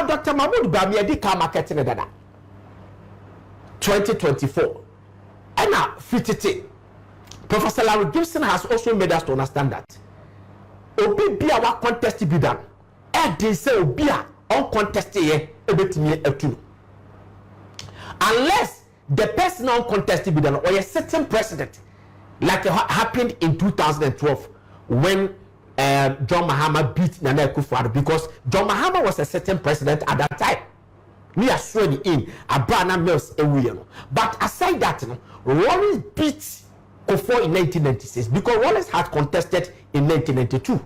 Dr. Mahmoud Bawumia di ka market ne dada 2024 and now fitete Professor Larry Gibson has also made us to understand that obi bia wa contest bi dan e dey say obi a on contest ye ebetimi atu unless the person on contest bi dan or a certain president like it happened in 2012 when John Mahama beat Nana Akufo-Addo, because John Mahama was a certain president at that time. Me are sworn in Abraham Mills Ewuye. But aside that, Wallace beat Kufuor in 1996 because Wallace had contested in 1992.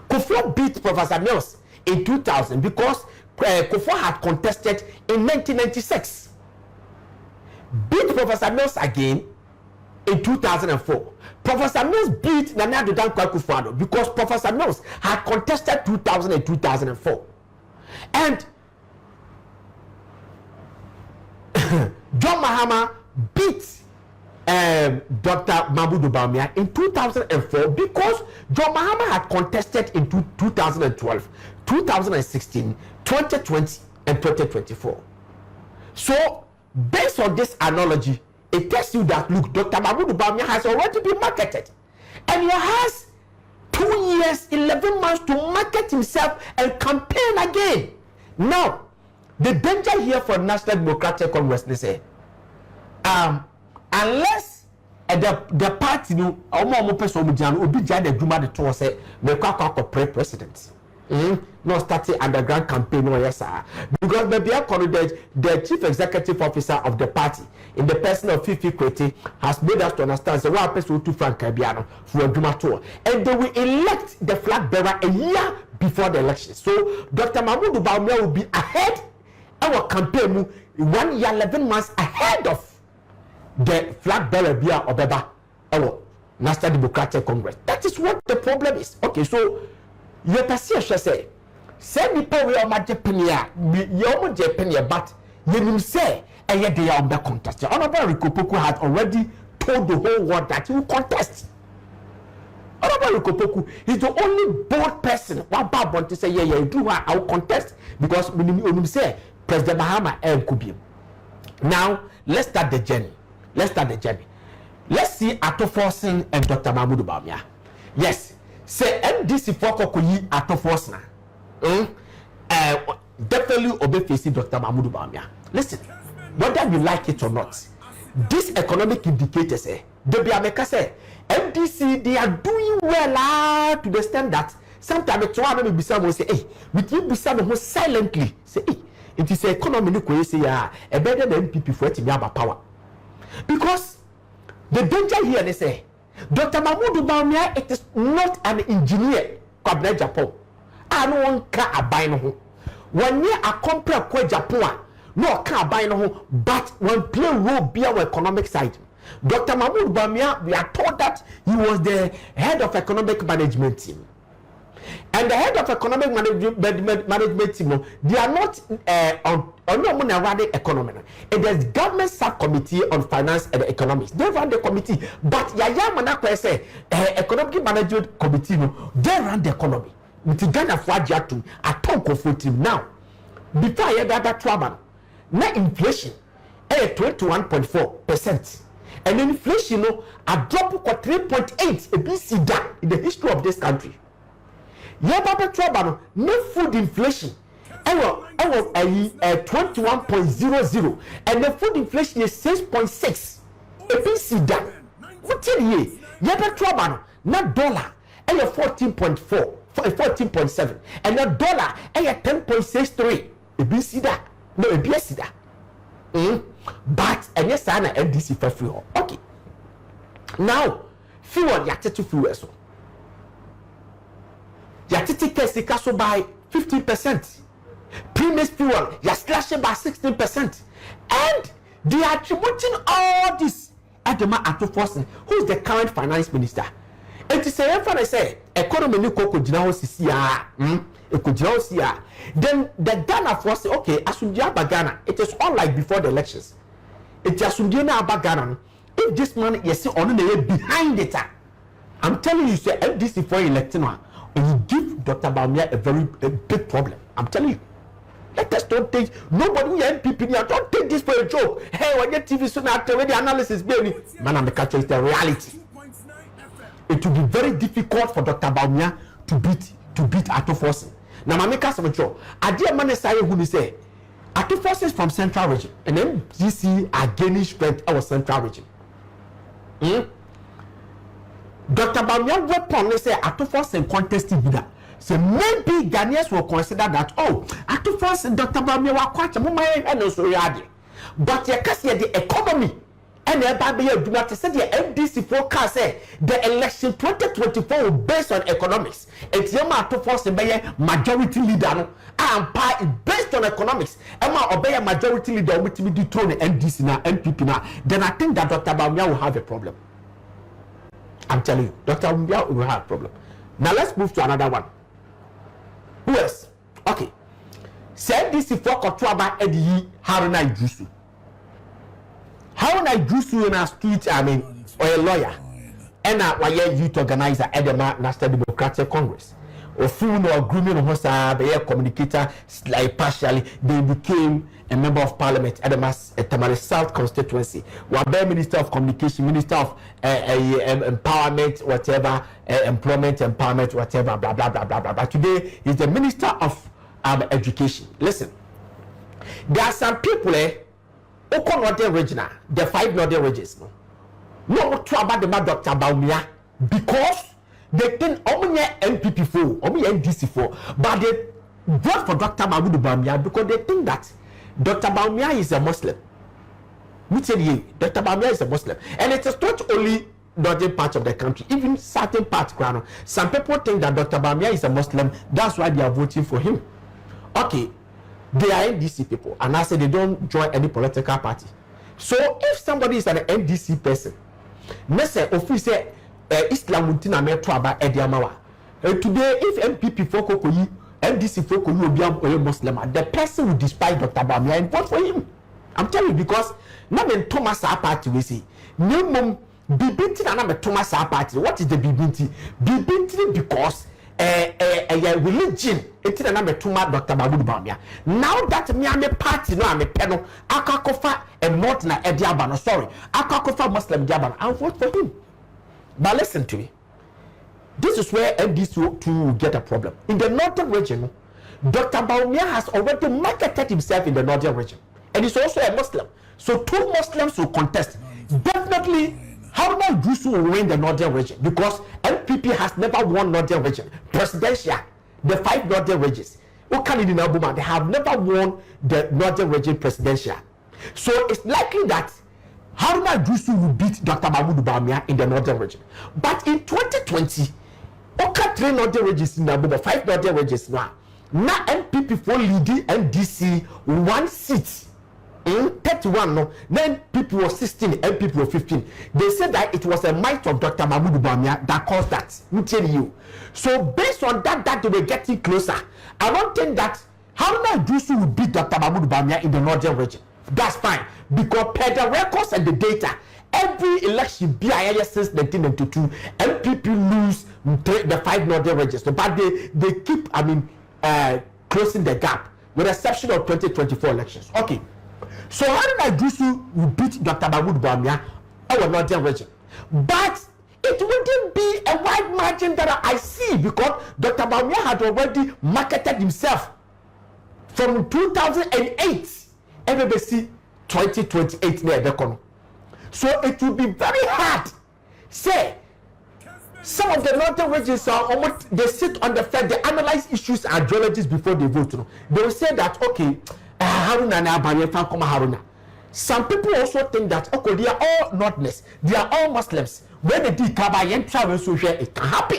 Kufuor beat Professor Mills in 2000 because Kufuor had contested in 1996. Beat Professor Mills again in 2004. Professor Mills beat Nana Akufo-Addo because Professor Mills had contested 2000 and 2004. And John Mahama beat Dr. Mahmoud Bawumia in 2004 because John Mahama had contested in 2012, 2016, 2020, and 2024. So, based on this analogy, it tells you that, look, Dr. Mahmoud Bawumia has already been marketed. And he has 2 years, 11 months to market himself and campaign again. Now, the danger here for National Democratic Congress, they say, unless the party, no president. No starting underground campaign, no, yes, sir. Because maybe the chief executive officer of the party, in the person of Fifi Kwete, has made us to understand the one person to Frank Kabiano for a Dumato. And they will elect the flag bearer a year before the election. So Dr. Mahmoud Bawumia will be ahead our campaign 1 year, 11 months ahead of the flag bearer Bia Obeba, our National Democratic Congress. That is what the problem is. Okay, so you say, send me power on my Japania, your Japania, but you say, and yet they are on the contest. Honorable Rikopoku had already told the whole world that he will contest. Honorable Rikopoku is the only bold person. What bad want to say, yeah, you do, I will contest because when you say President Mahama and Kubim. Now, let's start the journey. Let's see Ato Forcing and Dr. Mahmoud Bawumia. Yes. Say NDC for Koyi Ato Force na. Definitely obey facing Dr. Mahmoud Bawumia. Listen, whether you like it or not, these economic indicators they be America say NDC they are doing well to the extent that sometimes it's one of the say, hey, with you be some silently say, hey, it is an economy no say a better than NPP for it to have power. Because the danger here they say Dr. Mahmoud Bawumia, it is not an engineer. Kwabena Japan. I no one can abide no. When you are compare kwa Japan, no can abide no. But when play role be our economic side, Dr. Mahmoud Bawumia, we are told that he was the head of economic management team. And the head of economic management team, they are not on economy. It is government subcommittee on finance and economics. They run the committee, but Yaya Manakwe say economic management committee, they run the economy. With Ghana Fwajatu, a talk of team now. Before I had that trouble, now inflation 21.4%, and inflation a drop of 3.8 a BC down in the history of this country. Yababa trouble, no food inflation. 21.00, and the food inflation is 6.6. If you see that, what tell you? Yababa trouble, not dollar, and 14.4, 14.7, and the dollar, and 10.63. If you see that, no, if you see that. But and yes, I na NDC for free. Okay. Now, fuel yatete fuel so. Yatete kesi kaso by 50%. Previous fuel, you're slashing by 16%. And they are attributing all this at the man Ato Forcing, who is the current finance minister. It is a I say, economy ni koko jinaho sisiya, then the Ghana force, okay, asumdia Ghana, it is unlike before the elections. It is asumdia Ghana. If this man is on the way behind it, I'm telling you, say, NDC for electing one, and you give Dr. Bawumia a big problem. I'm telling you. Let us don't take nobody who NPP don't take this for a joke. Hey, when your TV soon after when the analysis baby, man, I'm the catcher is the reality. It will be very difficult for Dr. Bawumia to beat ay3hu forces. Now, my make us a joke. I dear man say who say ay3hu forces from Central Region and NDC are gaining strength our Central Region. Dr. Bawumia weapon say ay3hu forces in contest leader. So maybe Ghanaians will consider that, oh, ay3hu forces Dr. Bawumia wa kwacha mo mai and so yadi. But you can see the economy and everybody do not say the NDC forecast say the election 2024 will based on economics. It's your ay3hu forces be majority leader no and pie based on economics. Emma obey a majority leader with me dethrone NDC na NPP na. Then I think that Dr. Bawumia will have a problem. I'm telling you, Dr. Bawumia will have a problem. Now let's move to another one. Who else? Okay. Say NDC for Kotuaba Edi Haruna Idrisu. Haruna Idrisu in a street, or a lawyer. And a youth organizer at the National Democratic Congress. Or through no agreement on Hosa, the communicator, like partially, they became a member of parliament at the Tamale South constituency. Wabe Minister of Communication, Minister of Empowerment, whatever, Employment, Empowerment, whatever, blah, blah, blah, blah, blah. But today, he's the Minister of Education. Listen, there are some people, Oko Northern Regional, the 5 Northern Regions, no to about the Dr. Bawumia, because they think only NPP for, only NDC for, but they vote for Dr. Bawumia because they think that Dr. Bawumia is a Muslim. Me tell you, Dr. Bawumia is a Muslim, and it is not only northern part of the country, even certain parts. Some people think that Dr. Bawumia is a Muslim. That's why they are voting for him. Okay, they are NDC people, and I say they don't join any political party. So if somebody is an NDC person, let's say if say Islam Muntina Metro about Ediamawa, today if MPP Fokoyi, NDC Fokoyi will be a Muslim, the person will despise Dr. Bawumia and vote for him. I'm telling you, because not in Thomas party we see. Minimum Bibinti and I'm a Thomas party. What is the Bibinti? Bibinti because a religion. It's an I'm Thomas Dr. Bawumia. Now that me am a party, no I'm a panel. Akakofa and not na Ediabano. Sorry, Akakofa Muslim Diaban. I'll vote for him. But listen to me. This is where NDC will get a problem. In the northern region, Dr. Bawumia has already marketed himself in the northern region. And he's also a Muslim. So 2 Muslims will contest. Definitely, Haruna Idrisu will win the northern region because NPP has never won northern region. Presidential, the 5 northern regions. They have never won the northern region presidential. So it's likely that Haruna Idrisu will beat Dr. Bawumia in the northern region. But in 2020, okay, 3 northern regions in the 5 northern regions now. Now NPP for leading NDC 1 seat. In 31, no, then people were 16 and people were 15. They said that it was a might of Dr. Bawumia that caused that. I'm telling you. So based on that they were getting closer. I don't think that Haruna Idrisu will beat Dr. Bawumia in the northern region. That's fine. Because per the records and the data, every election BIS since 1992, NPP lose the 5 northern regions. But they keep, closing the gap with the exception of 2024 elections. Okay. So Haruna Idrisu will beat Dr. Bawumia our northern region. But it wouldn't be a wide margin that I see because Dr. Bawumia had already marketed himself from 2008 MBC 2028 near the corner. So it will be very hard. Say, some of the northern regions are almost, they sit on the fence, they analyze issues and ideologies before they vote. They will say that, okay, Haruna. Some people also think that okay, they are all northerners, they are all Muslims. When they do travel so here, it can happen.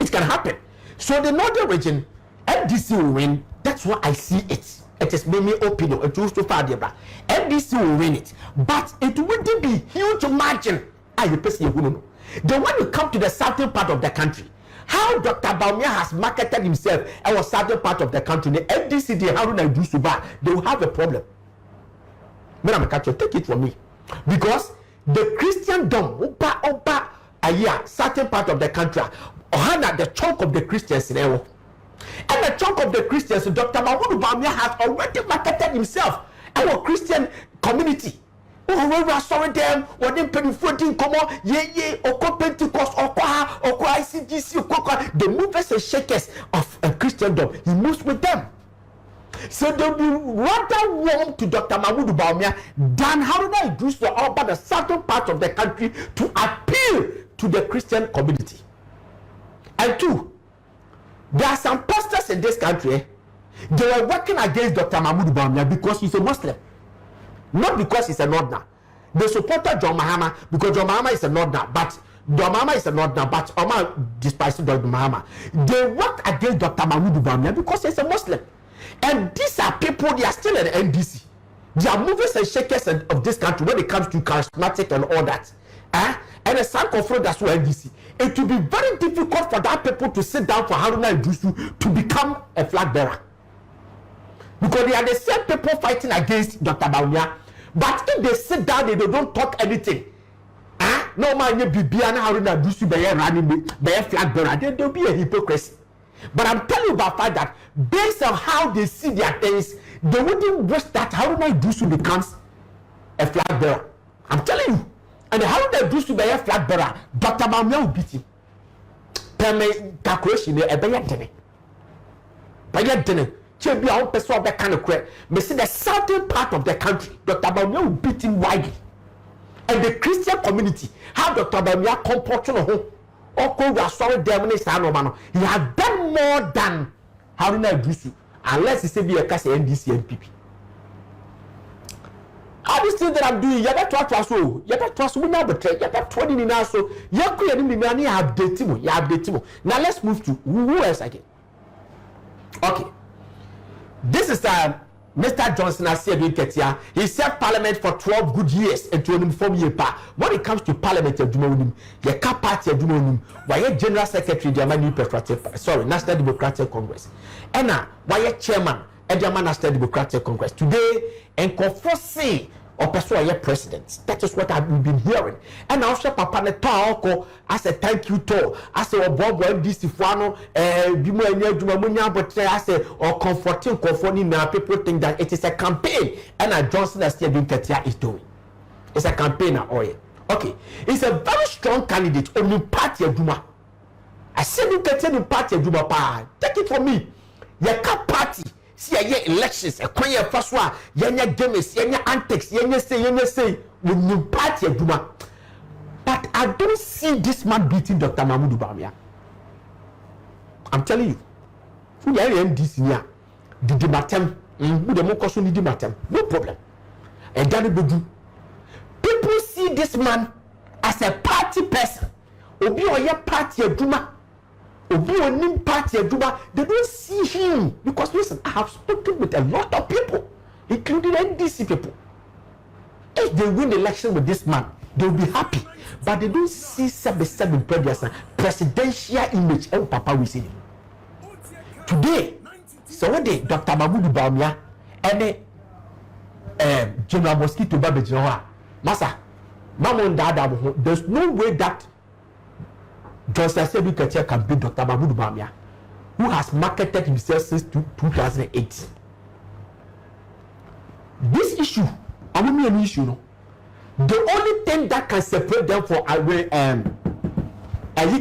It can happen. So the northern region, NDC will win. That's what I see it. It is my opinion. It was too far there, but NDC will win it. But it wouldn't be huge margin. Then when you come to the southern part of the country, how Dr. Bawumia has marketed himself in the southern part of the country, the NDC, the Haruna Idrisu, they will have a problem. Take it from me. Because the Christendom, certain part of the country, the chunk of the Christians in And a chunk of the Christians, Dr. Mahmoud Bawumia has already marketed himself our Christian community. Oh, we are sorry them, or them penetrating come on, or Pentecost, or ICGC, the movers and shakers of Christendom. He moves with them. So they'll be rather warm to Dr. Mahmoud Bawumia than Haruna Idris to all but a certain part of the country to appeal to the Christian community. And two, there are some pastors in this country, they were working against Dr. Mahmoud Bawumia because he's a Muslim. Not because he's a Northerner. They supported John Mahama because John Mahama is a Northerner, but John Mahama is a Northerner, but Omar despises Dr. Mahama. They worked against Dr. Mahmoud Bawumia because he's a Muslim. And these are people, they are still in the NDC. They are movers and shakers of this country when it comes to charismatic and all that. And a son confront that's what NDC. It will be very difficult for that people to sit down for Haruna Idris to become a flag bearer. Because they are the same people fighting against Dr. Bawumia. But if they sit down and they don't talk anything, no man, you be Haruna Idris be a flag bearer, there'll be a hypocrisy. But I'm telling you about fact that based on how they see their things, they wouldn't wish that Haruna Idris becomes a flag bearer. I'm telling you. And Haruna Idris be a flag bearer, Dr. Bawumia will beat him. Permanent calculation, a better dinner. Be our person of that kind of credit. But see the southern part of the country, Dr. Bawumia will beat him widely. And the Christian community, how Dr. Bawumia comports on home. He has done more than Haruna Idris, unless he say be a case NDC and PP. All these things that I'm doing, you better trust so. You better trust me now, but you better 20 now so. You update him. Now let's move to who else again. Okay, this is Mr. Johnson has said he served parliament for 12 good years and to inform you. When it comes to parliament, you can't party why general secretary, National Democratic Congress, and now why chairman at the National Democratic Congress today and confessing or persuade president. That is what I've been hearing. And now Papa Netanyahu as a thank you to as a Bob NDC Fuano but I say or comforting now people think that it is a campaign and Johnson as is doing. It's a campaign okay. It's a very strong candidate on the party of Duma. I said you can tell the party of Duma pa. Take it from me. Your party. See a elections, a quiet first one, yenya games, yenya antics, yenya say, with new party of Duma. But I don't see this man beating Dr. Mahmoud Bawumia. I'm telling you. Who are NDC here? The Dimatem, who the Mokoso need Dimatem, no problem. And Danny Bedu. People see this man as a party person. Obi or your party of Duma. Obi or party of Duma, they don't see him because listen, I have spoken with a lot of people, including NDC people. If they win the election with this man, they'll be happy. But they don't see 77 presidential image. Oh, Papa, we see him. Today, so what day, Dr. Mahmoud Bawumia and General Mosquito Babejinoa, Massa, Mamon Dada, there's no way that Johnson Sebi can beat Dr. Mahmoud Bawumia, who has marketed himself since 2008. This issue, I don't mean an issue, no. The only thing that can separate them for he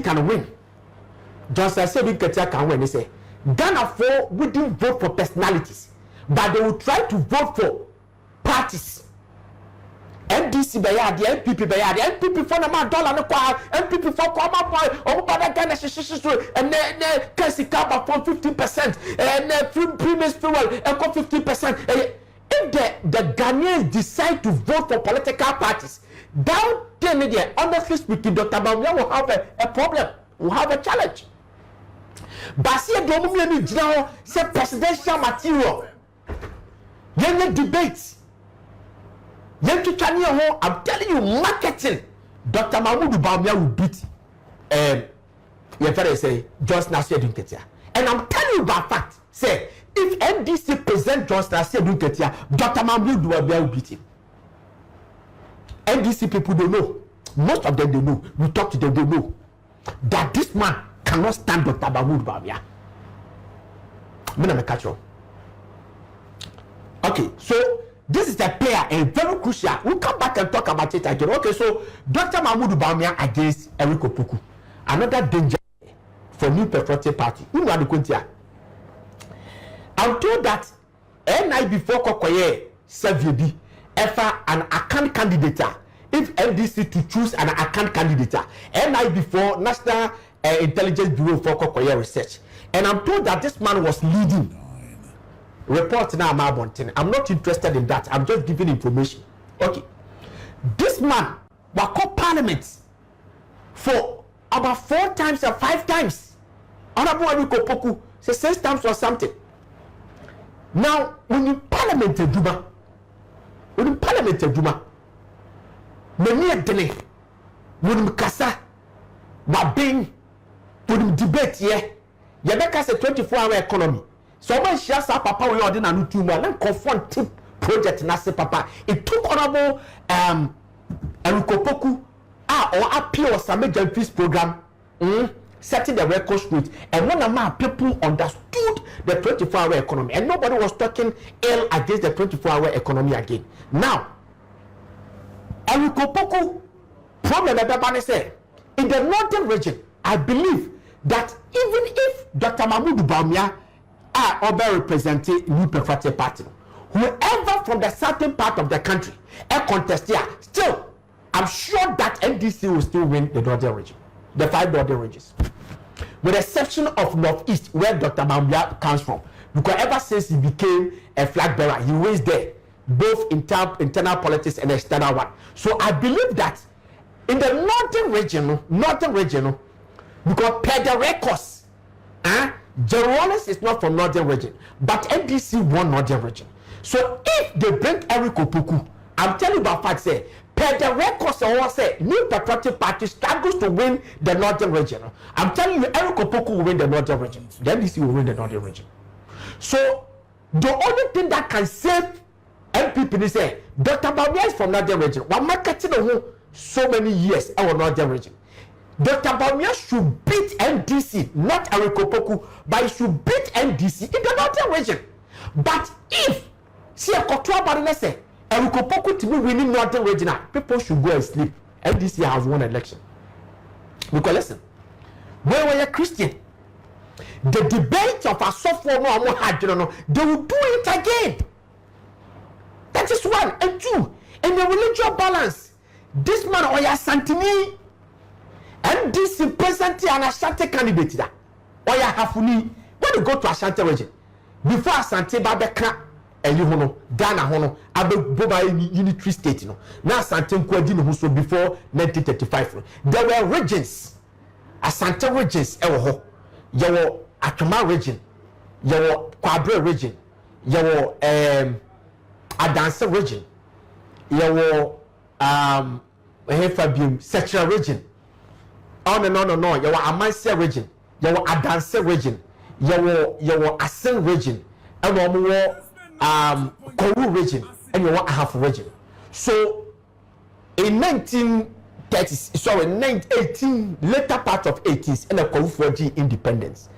can win. Johnson Sebi can win. They say Ghana for wouldn't vote for personalities, but they will try to vote for parties. NDC bayard, the MPP bayard, the MPP for $1 no kwa, MPP for Kwama boy, Obada Ghana and then Kasikaba for 15%, and premium fuel and 15%. If the Ghanaians decide to vote for political parties, down there, honestly speaking, Dr. Bawumia will have a problem, will have a challenge. But see, the say presidential material, young debates. I'm telling you, marketing. Dr. Mahmoud Bawumia will beat Johnson Asia. And I'm telling you by fact, say if NDC present Johnson Asia, Dr. Mahmoud Bawumia will beat him. NDC people don't know. Most of them they know. We talk to them, they know that this man cannot stand Dr. Mahmoud Bawumia. Me na me catch you. Okay, so this is a player and very crucial. We'll come back and talk about it again. Okay, so Dr. Mahmoud Bawumia against Eric Opoku. Another danger for New Patriotic Party. I'm told that NI before Kokoye Saviebi ever an account candidate. If NDC to choose an account candidate, NI before National Intelligence Bureau for Kokoye Research. And I'm told that this man was leading. Report now, I'm not interested in that. I'm just giving information. Okay. This man was called parliament for about 4 times or 5 times. Honorable Eriko Poku says 6 times or something. Now, when you parliament Juma, many a day, when you kasa, wabing, when you debate here, you make us a 24-hour economy. So when she has papa we order na two more, then confront tip project na se papa. It took honorable Eriko Poku or appeal some major fees program, setting the record straight. And when people understood the 24-hour economy, and nobody was talking ill against the 24-hour economy again. Now, Eriko Poku problem everybody say in the northern region, I believe that even if Dr. Mahmoud Bawumia are representing New Patriotic Party, whoever from the southern part of the country a contest here, still I'm sure that NDC will still win the northern region, the 5 northern regions, with the exception of northeast where Dr. Bawumia comes from, because ever since he became a flag bearer, he wins there, both internal politics and external one. So I believe that in the northern region, because per the records, Jeronis is not from northern region, but NDC won northern region. So if they bring Eriko Opoku, I'm telling you about fact, say per the records, I say New Patriotic Party struggles to win the northern region. I'm telling you, Eriko Opoku will win the northern region. The NDC will win the northern region. So the only thing that can save MPP is say Dr. Bawumia is from northern region. We're marketing so many years our northern region. Dr. Bawumia should beat NDC, not Eriko Opoku, but he should beat NDC in the northern region. But if see a Kotua Barine say Eriko Opoku to be winning northern region, people should go and sleep. NDC has won election. Because listen, when we are Christian, the debate of a software no, they will do it again. That is 1 and 2. And the religious balance. This man Oya Santini. NDC presently an Ashanti candidate that Oya Hafuni. When you go to Ashanti region, before Ashanti Babeka and you Ghana Hono, Abe Boba Unitary State, now Ashanti Nkwadino so before 1935. There were regions, Ashanti regions, Ewo, Yawo Atuma region, Yawo Kwabre region, Yawo Adanse region, Yawo Fabium Sexual region. On and on and on. You are Amansia region, you are Adanse region, you are Asen region, and you are Koru region, and you are Ahaf region. So in 18 later part of 80s, and the Koru 4G independence.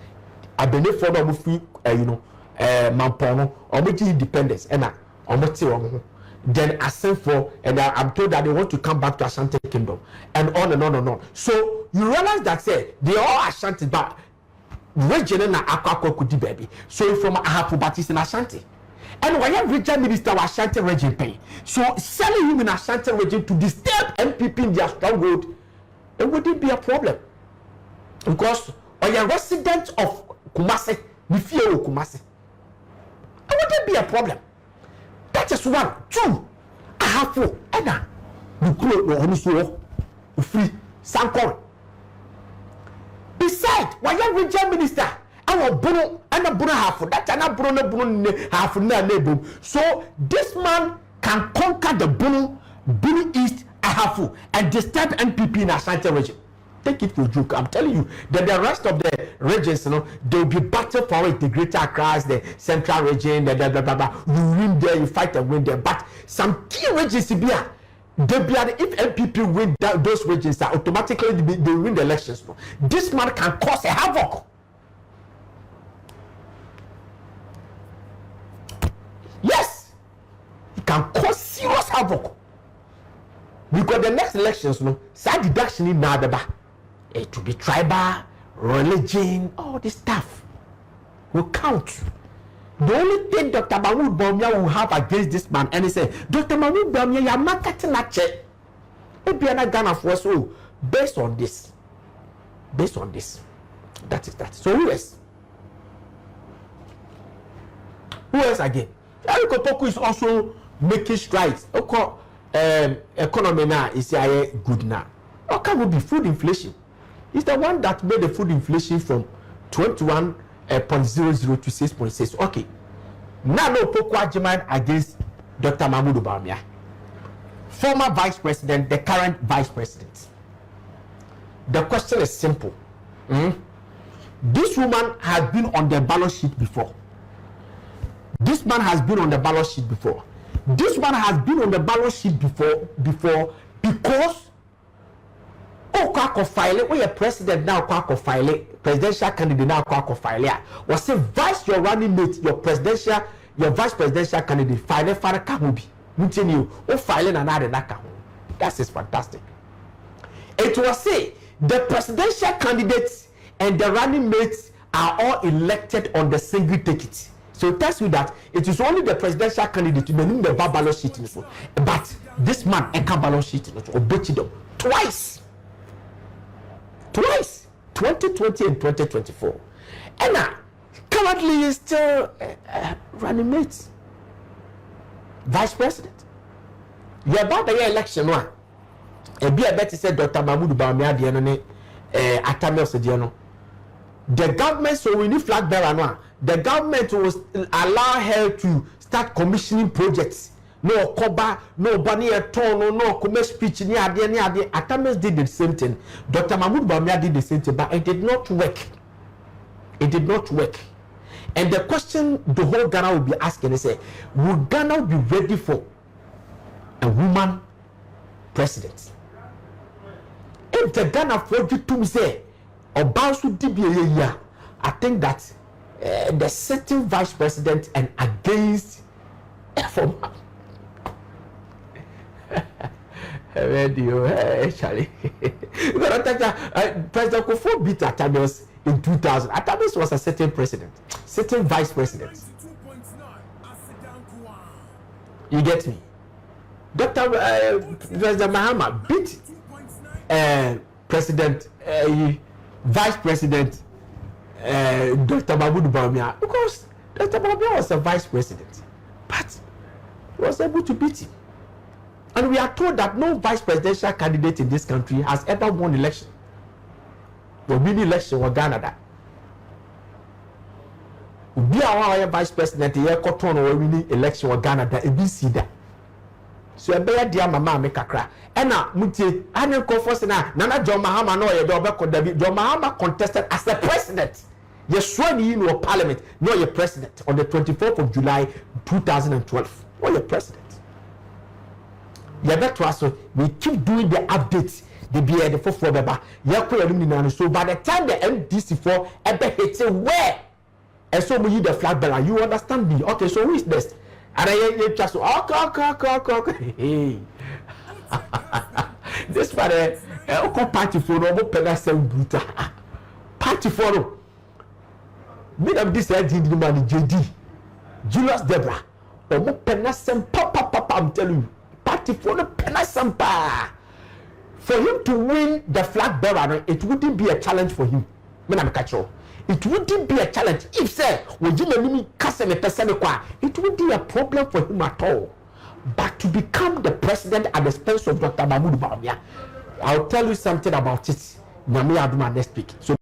I believe for them free, Mampono, or independence, and then Asen for, and I'm told that they want to come back to Ashanti Kingdom, and on and on and on. So you realize that say they all Ashanti, but region na Akwa could baby. So from Ahapu Baptist in Ashanti, and why region minister was Ashanti region pay. So selling him in Ashanti region to disturb MPP in their stronghold, it wouldn't be a problem, because or a resident of Kumasi, we fear Kumasi, it wouldn't be a problem. That is 1, 2. Ahafu, Ena, you close your home free Sankor. Besides, why you regional minister? Our Bruno and a Bruno half that and a Bruno half neighbor. So this man can conquer the Bruno East Ahafu and disturb NPP in Ashanti region. Take it for a joke. I'm telling you that the rest of the regions, they'll be battle for it. The greater across the central region, the blah, blah, blah, blah. You win there, you fight and win there. But some key regions, if MPP win those regions, automatically they win the elections. This man can cause a havoc. can cause serious havoc. Because the next elections, no, side deduction in Nadaba, it will be tribal, religion, all this stuff will count. The only thing Dr. Bawumia will have against this man, and he said, Dr. Bawumia, you are not getting a check. If you are not Ghana for so, based on this, that is that. So who else? Who else again? Eriko Poku is also making strides. Economy now is good now. How can it be food inflation? It's the one that made the food inflation from 21.00 to 6.6. Okay. Now no Poku argument against Dr. Bawumia, former vice president, the current vice president. The question is simple. This woman has been on the ballot sheet before. This man has been on the ballot sheet before. This man has been on the ballot sheet before because file where your president now file presidential candidate now file was say vice your running mate, your vice presidential candidate file kahubi mutini o file na na de that is fantastic. It was say the presidential candidates and the running mates are all elected on the single ticket. So it tells you that it is only the presidential candidate to name the ballot sheet. But this man eka ballot sheet obey twice, 2020 and 2024, and now currently is still running mate, vice president. You about the election one. A be a better said Dr. Bawumia Diano Atamel Sediano. The government, so we need flag bearer now. The government will allow her to start commissioning projects. No Koba, no Bani Etono, no commerce speech, ni adi. Atames did the same thing. Dr. Bawumia did the same thing, but it did not work. It did not work. And the question the whole Ghana will be asking is, will Ghana be ready for a woman president? If the Ghana project to say about to DBA, I think that the sitting vice president and against former Charlie. President Kofo beat Atamis in 2000. Atamis was a sitting president, sitting vice president. You get me? Dr. President Mahama beat President Vice President Dr. Bawumia because Dr. Bawumia was a vice president, but he was able to beat him. And we are told that no vice presidential candidate in this country has ever won election. The mini election was Ghana that. We are vice president here cotton or winning election was Ghana that ABC that. So a bear dear mama make a cry. And now Muti Anil Kofos na Nana John Mahama no ye David John Mahama contested as the president. You sworn in your parliament, no your president on the 24th of July 2012. No your president. You better us we keep doing the updates. The be the for beba. So by the time the NDC for ever hits where and so we use the flag bearer, you understand me? Okay, so who is this? And I just okay. This father, party for no penasem bruta. Party for me of this ID man JD Julius Debra. Omo penasem papa. I'm telling you, party for no penasem pa. For him to win the flag bearer, it wouldn't be a challenge for him. When I'm catching. It wouldn't be a challenge if say it wouldn't be a problem for him at all. But to become the president at the expense of Dr. Bawumia, I'll tell you something about it. Next week. So